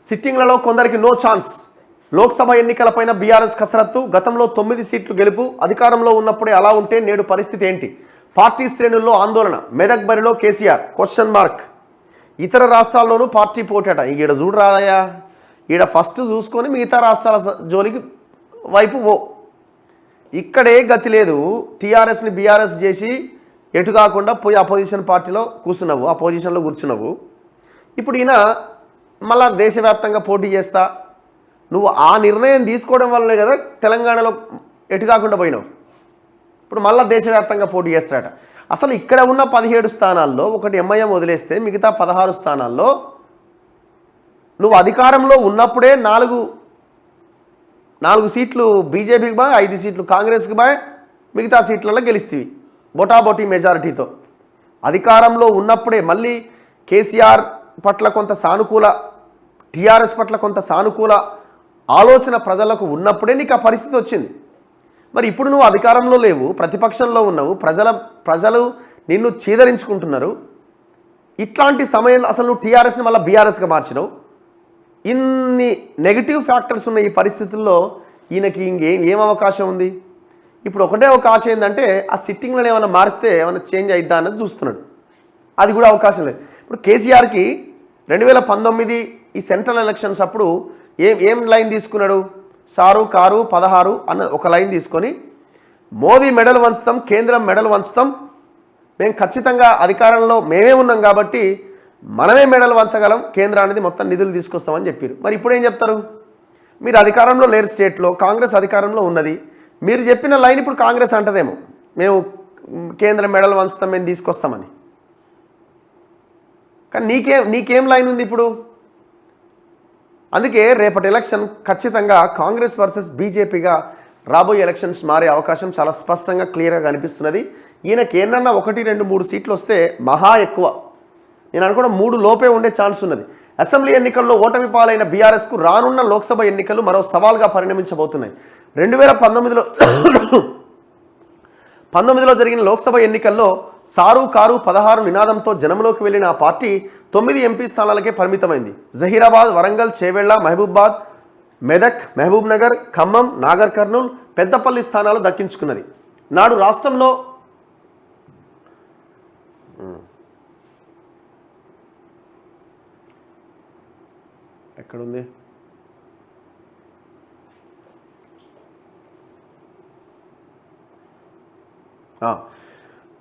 సిట్టింగ్లలో కొందరికి no chance. Lok Sabha ఎన్నికలపైన BRS కసరత్తు. గతంలో 9 సీట్లు గెలుపు. అధికారంలో ఉన్నప్పుడే అలా ఉంటే నేడు పరిస్థితి ఏంటి? పార్టీ శ్రేణుల్లో ఆందోళన. మెదక్ బరిలో కేసీఆర్ క్వశ్చన్ మార్క్. ఇతర రాష్ట్రాల్లోనూ పార్టీ పోటాట. ఈడ చూడు రాదయ్యా, ఈడ ఫస్ట్ చూసుకొని మిగతా రాష్ట్రాల జోలికి వైపు ఓ. ఇక్కడే గతి లేదు. టీఆర్ఎస్ని బీఆర్ఎస్ చేసి ఎటు కాకుండా పోయి అపోజిషన్ పార్టీలో కూర్చున్నావు, అపోజిషన్లో కూర్చున్నావు. ఇప్పుడు ఈయన మళ్ళా దేశవ్యాప్తంగా పోటీ చేస్తా. నువ్వు ఆ నిర్ణయం తీసుకోవడం వల్లనే కదా తెలంగాణలో ఎటు కాకుండా పోయినావు. ఇప్పుడు మళ్ళీ దేశవ్యాప్తంగా పోటీ చేస్తాడట. అసలు ఇక్కడ ఉన్న 17 స్థానాల్లో ఒకటి ఎంఐఎం వదిలేస్తే మిగతా 16 స్థానాల్లో నువ్వు అధికారంలో ఉన్నప్పుడే 4 సీట్లు బీజేపీకి బాయ్, 5 సీట్లు కాంగ్రెస్కి బాయ్, మిగతా సీట్లలో గెలిస్తీవి బొటాబొటీ మెజారిటీతో. అధికారంలో ఉన్నప్పుడే మళ్ళీ కేసీఆర్ పట్ల కొంత సానుకూల, టీఆర్ఎస్ పట్ల కొంత సానుకూల ఆలోచన ప్రజలకు ఉన్నప్పుడే నీకు ఆ పరిస్థితి వచ్చింది. మరి ఇప్పుడు నువ్వు అధికారంలో లేవు, ప్రతిపక్షంలో ఉన్నావు, ప్రజలు నిన్ను చీదరించుకుంటున్నారు. ఇట్లాంటి సమయంలో అసలు నువ్వు టీఆర్ఎస్ని మళ్ళీ బీఆర్ఎస్గా మార్చినావు. ఇన్ని నెగిటివ్ ఫ్యాక్టర్స్ ఉన్న ఈ పరిస్థితుల్లో ఈయనకి ఏం అవకాశం ఉంది? ఇప్పుడు ఒకటే ఒక ఆశ ఏంటంటే ఆ సిట్టింగ్లను ఏమైనా మారిస్తే ఏమైనా చేంజ్ అయిద్దా అన్నది చూస్తున్నాడు. అది కూడా అవకాశం లేదు. ఇప్పుడు కేసీఆర్కి 2019 ఈ సెంట్రల్ ఎలక్షన్స్ అప్పుడు ఏం లైన్ తీసుకున్నాడు? సారు కారు 16 అన్న ఒక లైన్ తీసుకొని మోదీ మెడల్ వంచుతాం, కేంద్రం మెడల్ వంచుతాం, మేము ఖచ్చితంగా అధికారంలో మేమే ఉన్నాం కాబట్టి మనమే మెడల్ వంచగలం, కేంద్రానికి మొత్తం నిధులు తీసుకొస్తామని చెప్పారు. మరి ఇప్పుడు ఏం చెప్తారు? మీరు అధికారంలో లేరు, స్టేట్లో కాంగ్రెస్ అధికారంలో ఉన్నది. మీరు చెప్పిన లైన్ ఇప్పుడు కాంగ్రెస్ అంటదేమో, మేము కేంద్రం మెడల్ వంచుతాం, మేము తీసుకొస్తామని. కానీ నీకేం లైన్ ఉంది ఇప్పుడు? అందుకే రేపటి ఎలక్షన్ ఖచ్చితంగా కాంగ్రెస్ వర్సెస్ బీజేపీగా రాబోయే ఎలక్షన్స్ మారే అవకాశం చాలా స్పష్టంగా క్లియర్గా కనిపిస్తున్నది. ఈయనకి ఏమన్నా 1, 2, 3 సీట్లు వస్తే మహా ఎక్కువ, నేను అనుకోవడం 3 లోపే ఉండే ఛాన్స్ ఉన్నది. అసెంబ్లీ ఎన్నికల్లో ఓటమి పాలైన బీఆర్ఎస్కు రానున్న లోక్సభ ఎన్నికలు మరో సవాల్గా పరిణమించబోతున్నాయి. 2019లో జరిగిన లోక్సభ ఎన్నికల్లో సారు కారు 16 నినాదంతో జనంలోకి వెళ్లిన ఆ పార్టీ 9 ఎంపీ స్థానాలకే పరిమితమైంది. జహీరాబాద్, వరంగల్, చేవెళ్ల, మహబూబాబాద్, మెదక్, మహబూబ్ నగర్, ఖమ్మం, నాగర్ కర్నూల్, పెద్దపల్లి స్థానాలు దక్కించుకున్నది. నాడు రాష్ట్రంలో ఎక్కడుంది?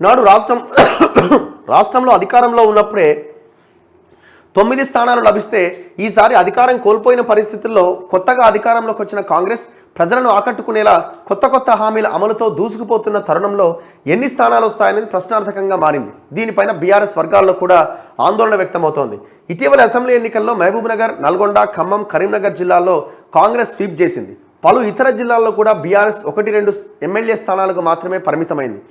నాడు రాష్ట్రంలో అధికారంలో ఉన్నప్పుడే 9 స్థానాలు లభిస్తే ఈసారి అధికారం కోల్పోయిన పరిస్థితుల్లో కొత్తగా అధికారంలోకి వచ్చిన కాంగ్రెస్ ప్రజలను ఆకట్టుకునేలా కొత్త హామీల అమలుతో దూసుకుపోతున్న తరుణంలో ఎన్ని స్థానాలు వస్తాయనేది ప్రశ్నార్థకంగా మారింది. దీనిపైన బీఆర్ఎస్ వర్గాల్లో కూడా ఆందోళన వ్యక్తమవుతోంది. ఇటీవల అసెంబ్లీ ఎన్నికల్లో మహబూబ్ నగర్, నల్గొండ, ఖమ్మం, కరీంనగర్ జిల్లాల్లో కాంగ్రెస్ స్వీప్ చేసింది. పలు ఇతర జిల్లాల్లో కూడా బీఆర్ఎస్ 1-2 ఎమ్మెల్యే స్థానాలకు మాత్రమే పరిమితమైంది.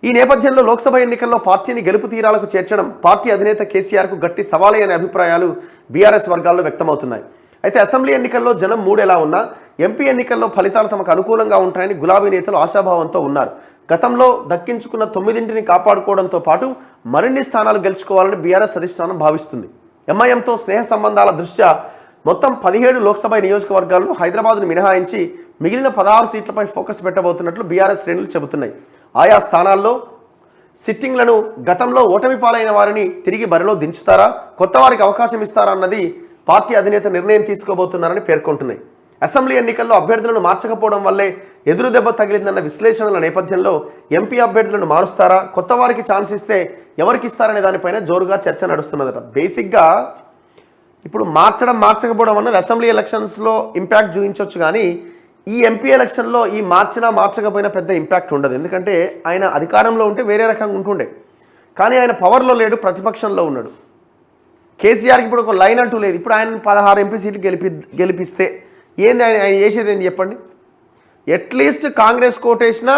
ఈ నేపథ్యంలో లోక్సభ ఎన్నికల్లో పార్టీని గెలుపు తీరాలకు చేర్చడం పార్టీ అధినేత కేసీఆర్కు గట్టి సవాలే అనే అభిప్రాయాలు బీఆర్ఎస్ వర్గాల్లో వ్యక్తమవుతున్నాయి. అయితే అసెంబ్లీ ఎన్నికల్లో జనం మూడెలా ఉన్నా ఎంపీ ఎన్నికల్లో ఫలితాలు తమకు అనుకూలంగా ఉంటాయని గులాబీ నేతలు ఆశాభావంతో ఉన్నారు. గతంలో దక్కించుకున్న 9ంటిని కాపాడుకోవడంతో పాటు మరిన్ని స్థానాలు గెలుచుకోవాలని బీఆర్ఎస్ అధిష్టానం భావిస్తుంది. ఎంఐఎంతో స్నేహ సంబంధాల దృష్ట్యా మొత్తం 17 లోక్సభ నియోజకవర్గాల్లో హైదరాబాద్ను మినహాయించి మిగిలిన 16 సీట్లపై ఫోకస్ పెట్టబోతున్నట్లు బీఆర్ఎస్ శ్రేణులు చెబుతున్నాయి. ఆయా స్థానాల్లో సిట్టింగ్లను గతంలో ఓటమి పాలైన వారిని తిరిగి బరిలో దించుతారా, కొత్త వారికి అవకాశం ఇస్తారా అన్నది పార్టీ అధినేత నిర్ణయం తీసుకోబోతున్నారని పేర్కొంటున్నాయి. అసెంబ్లీ ఎన్నికల్లో అభ్యర్థులను మార్చకపోవడం వల్లే ఎదురు దెబ్బ తగిలిందన్న విశ్లేషణల నేపథ్యంలో ఎంపీ అభ్యర్థులను మారుస్తారా, కొత్త వారికి ఛాన్స్ ఇస్తే ఎవరికి ఇస్తారనే దానిపైన జోరుగా చర్చ నడుస్తున్నదట. బేసిక్గా ఇప్పుడు మార్చకపోవడం అన్నది అసెంబ్లీ ఎలక్షన్స్లో ఇంపాక్ట్ చూపించవచ్చు, కానీ ఈ ఎంపీ ఎలక్షన్లో ఈ మార్చకపోయినా పెద్ద ఇంపాక్ట్ ఉండదు. ఎందుకంటే ఆయన అధికారంలో ఉంటే వేరే రకంగా ఉంటుండే, కానీ ఆయన పవర్లో లేడు, ప్రతిపక్షంలో ఉన్నాడు. కేసీఆర్కి ఇప్పుడు ఒక లైన్ అంటూ లేదు. ఇప్పుడు ఆయన 16 ఎంపీ సీట్లు గెలిపిస్తే ఏంది ఆయన చేసేది ఏంది చెప్పండి? అట్లీస్ట్ కాంగ్రెస్ ఓటేసినా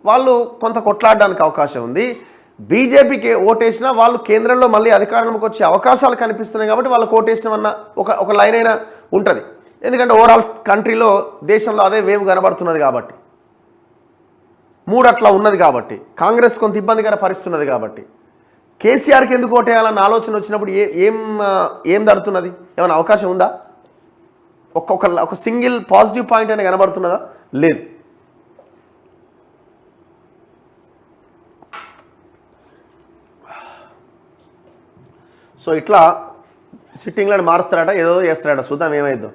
వాళ్ళు కొంత కొట్లాడడానికి అవకాశం ఉంది. బీజేపీకి ఓటేసినా వాళ్ళు కేంద్రంలో మళ్ళీ అధికారంలోకి వచ్చే అవకాశాలు కనిపిస్తున్నాయి కాబట్టి వాళ్ళకి ఓటేసినవన్న ఒక లైన్ అయినా ఉంటుంది. ఎందుకంటే ఓవరాల్ కంట్రీలో, దేశంలో అదే వేవ్ కనబడుతున్నది కాబట్టి, 3 అట్లా ఉన్నది కాబట్టి, కాంగ్రెస్ కొంత ఇబ్బందికర పరిస్థితి ఉన్నది కాబట్టి కేసీఆర్కి ఎందుకు ఓటేయాలన్న ఆలోచన వచ్చినప్పుడు ఏం జరుగుతున్నది? ఏమైనా అవకాశం ఉందా? ఒక సింగిల్ పాజిటివ్ పాయింట్ అయినా కనబడుతున్నదా? లేదు. సో ఇట్లా సిట్టింగ్లను మారుస్తారట, ఏదో చేస్తారట, చూద్దాం ఏమైందో.